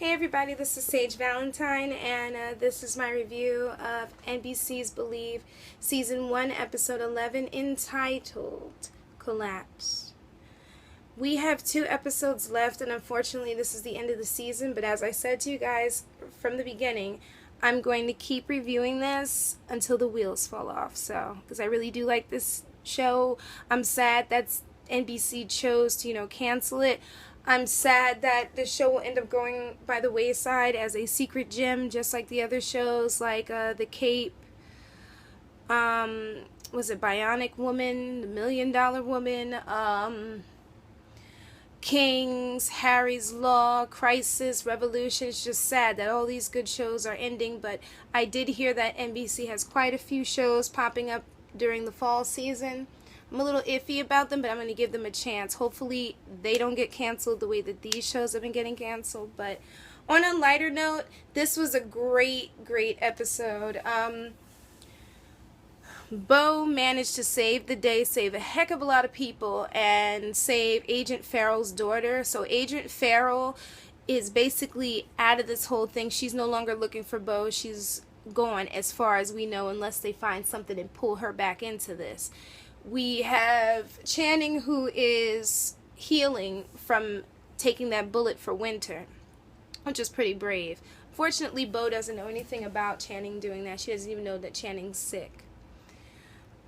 Hey everybody, this is Sage Valentine, and this is my review of NBC's Believe Season 1, Episode 11, entitled Collapse. We have 2 episodes left, and unfortunately this is the end of the season, but as I said to you guys from the beginning, I'm going to keep reviewing this until the wheels fall off, because I really do like this show. I'm sad that NBC chose to, cancel it. I'm sad that the show will end up going by the wayside as a secret gem, just like the other shows, like The Cape, was it Bionic Woman, The $1 Million Woman, Kings, Harry's Law, Crisis, Revolution. It's just sad that all these good shows are ending, but I did hear that NBC has quite a few shows popping up during the fall season. I'm a little iffy about them, but I'm going to give them a chance. Hopefully they don't get canceled the way that these shows have been getting canceled. But on a lighter note, this was a great episode. Bo managed to save the day, save a heck of a lot of people, and save Agent Farrell's daughter. So Agent Farrell is basically out of this whole thing. She's no longer looking for Bo. She's gone as far as we know, unless they find something and pull her back into this. We have Channing, who is healing from taking that bullet for Winter, which is pretty brave. Fortunately, Bo doesn't know anything about Channing doing that. She doesn't even know that Channing's sick.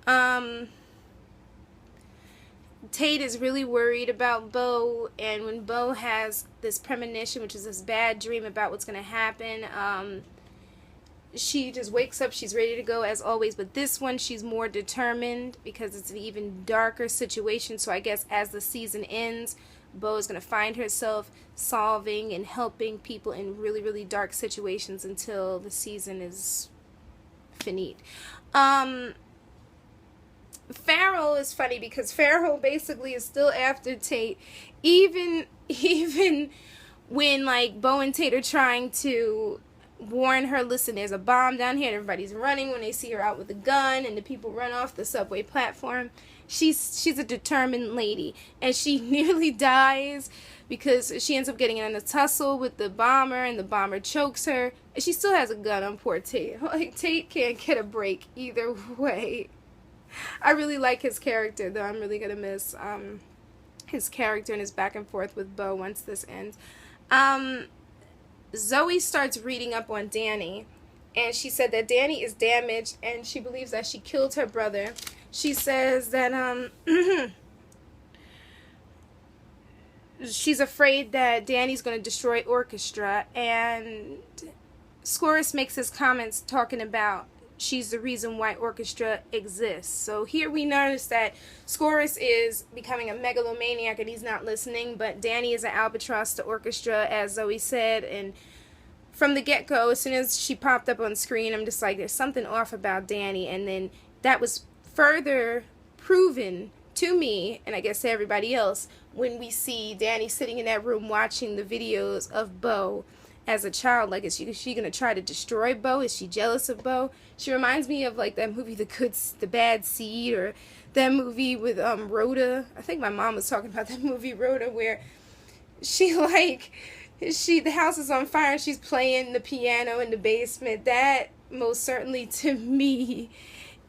Tate is really worried about Bo, and when Bo has this premonition, which is this bad dream about what's going to happen, she just wakes up, she's ready to go as always, but this one she's more determined because it's an even darker situation. So I guess as the season ends, Bo is going to find herself solving and helping people in really dark situations until the season is finite. Farrell is funny because Farrell basically is still after Tate, even when like Bo and Tate are trying to warn her, listen, there's a bomb down here, and everybody's running when they see her out with a gun, and the people run off the subway platform. She's a determined lady, and she nearly dies because she ends up getting in a tussle with the bomber, and the bomber chokes her, and she still has a gun on poor Tate. Like, Tate can't get a break either way. I really like his character, though. I'm really gonna miss his character and his back and forth with Bo once this ends. Zoe starts reading up on Dani, and she said that Dani is damaged, and she believes that she killed her brother. She says that she's afraid that Dani's going to destroy Orchestra, and Skouras makes his comments talking about she's the reason why Orchestra exists. So here we notice that Skouras is becoming a megalomaniac and he's not listening, but Dani is an albatross to Orchestra, as Zoe said, and from the get-go, as soon as she popped up on screen, I'm just like, there's something off about Dani, and then that was further proven to me, and I guess to everybody else, when we see Dani sitting in that room watching the videos of Bo as a child. Like, is she gonna try to destroy Bo? Is she jealous of Bo? She reminds me of like that movie The Bad Seed, or that movie with Rhoda. I think my mom was talking about that movie Rhoda, where the house is on fire and she's playing the piano in the basement. That most certainly to me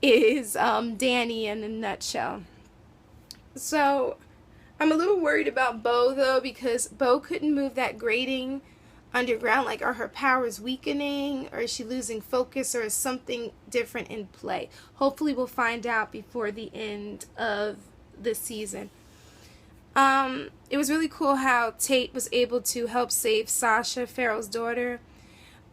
is Dani in a nutshell. So I'm a little worried about Bo, though, because Bo couldn't move that grating underground. Like, are her powers weakening, or is she losing focus, or is something different in play? Hopefully we'll find out before the end of the season. It was really cool how Tate was able to help save Sasha, Farrell's daughter,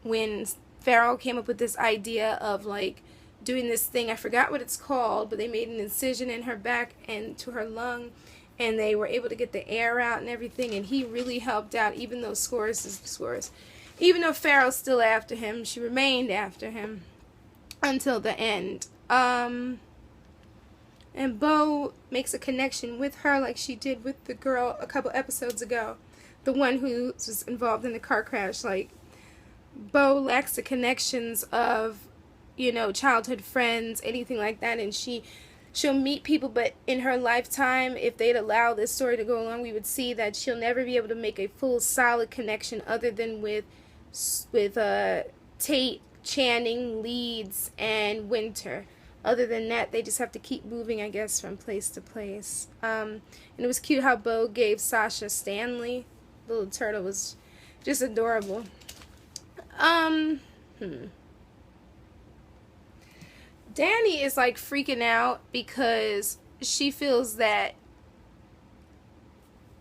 when Farrell came up with this idea of like doing this thing. I forgot what it's called, but they made an incision in her back and to her lung, and they were able to get the air out and everything, and he really helped out. Even though even though Farrell's still after him, she remained after him until the end. And Bo makes a connection with her like she did with the girl a couple episodes ago, the one who was involved in the car crash. Like, Bo lacks the connections of, childhood friends, anything like that, and she she'll meet people, but in her lifetime, if they'd allow this story to go along, we would see that she'll never be able to make a full, solid connection other than with Tate, Channing, Leeds, and Winter. Other than that, they just have to keep moving, I guess, from place to place. And it was cute how Bo gave Sasha Stanley. The little turtle was just adorable. Dani is like freaking out because she feels that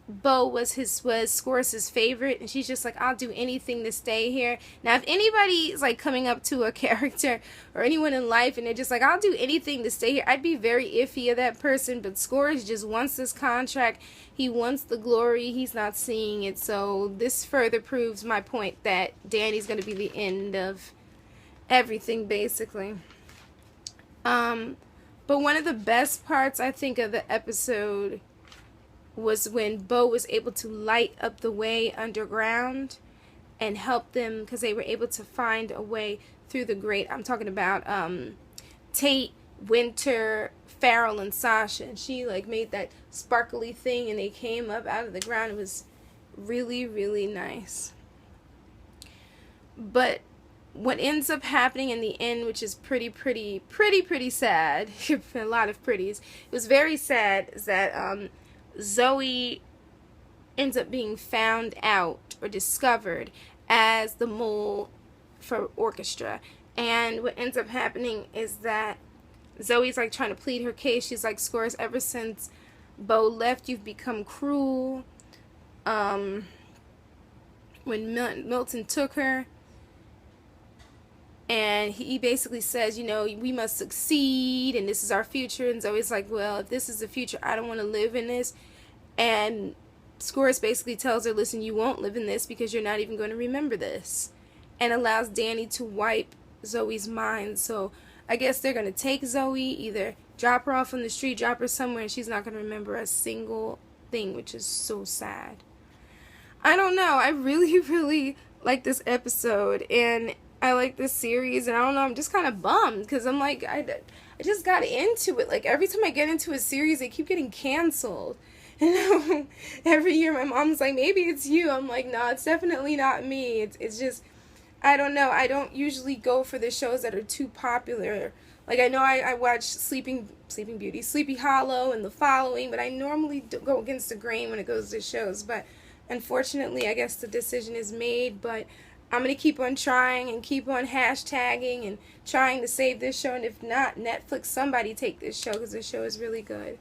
Bo was Skouras' favorite, and she's just like, I'll do anything to stay here. Now, if anybody is like coming up to a character or anyone in life and they're just like, I'll do anything to stay here, I'd be very iffy of that person. But Skouras just wants this contract. He wants the glory. He's not seeing it. So this further proves my point that Dani's going to be the end of everything, basically. But one of the best parts, I think, of the episode was when Bo was able to light up the way underground and help them, because they were able to find a way through the grate. I'm talking about Tate, Winter, Farrell, and Sasha. And she like made that sparkly thing and they came up out of the ground. It was really, really nice. But what ends up happening in the end, which is pretty sad, a lot of pretties, it was very sad, is that Zoe ends up being found out or discovered as the mole for Orchestra. And what ends up happening is that Zoe's like trying to plead her case. She's like, Skouras, ever since Bo left, you've become cruel. When Milton took her, and he basically says, you know, we must succeed and this is our future. And Zoe's like, well, if this is the future, I don't want to live in this. And Skouras basically tells her, listen, you won't live in this because you're not even going to remember this. And allows Dani to wipe Zoe's mind. So I guess they're going to take Zoe, either drop her off on the street, drop her somewhere, and she's not going to remember a single thing, which is so sad. I don't know. I really like this episode. And I like this series, and I don't know, I'm just kind of bummed, because I'm like, I just got into it. Like, every time I get into a series, they keep getting canceled. And every year my mom's like, maybe it's you. I'm like, no, it's definitely not me. It's just, I don't know. I don't usually go for the shows that are too popular. Like, I know I watch Sleeping Beauty, Sleepy Hollow, and The Following, but I normally go against the grain when it goes to shows. But unfortunately, I guess the decision is made, but I'm going to keep on trying and keep on hashtagging and trying to save this show. And if not, Netflix, somebody take this show, because this show is really good.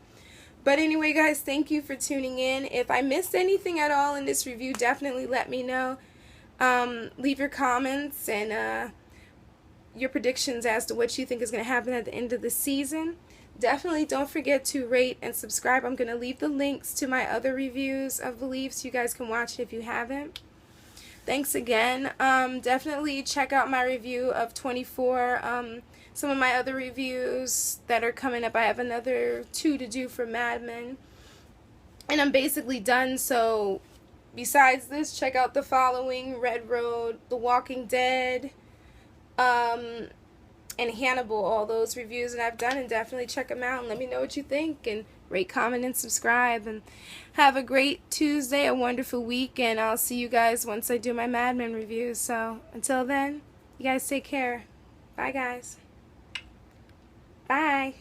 But anyway, guys, thank you for tuning in. If I missed anything at all in this review, definitely let me know. Leave your comments and your predictions as to what you think is going to happen at the end of the season. Definitely don't forget to rate and subscribe. I'm going to leave the links to my other reviews of Believe so you guys can watch it if you haven't. Thanks again. Definitely check out my review of 24. Some of my other reviews that are coming up. I have another 2 to do for Mad Men. And I'm basically done. So besides this, check out The Following, Red Road, The Walking Dead, and Hannibal. All those reviews that I've done. And definitely check them out and let me know what you think. And rate, comment, and subscribe. And have a great Tuesday, a wonderful week, and I'll see you guys once I do my Mad Men reviews. So until then, you guys take care. Bye, guys. Bye.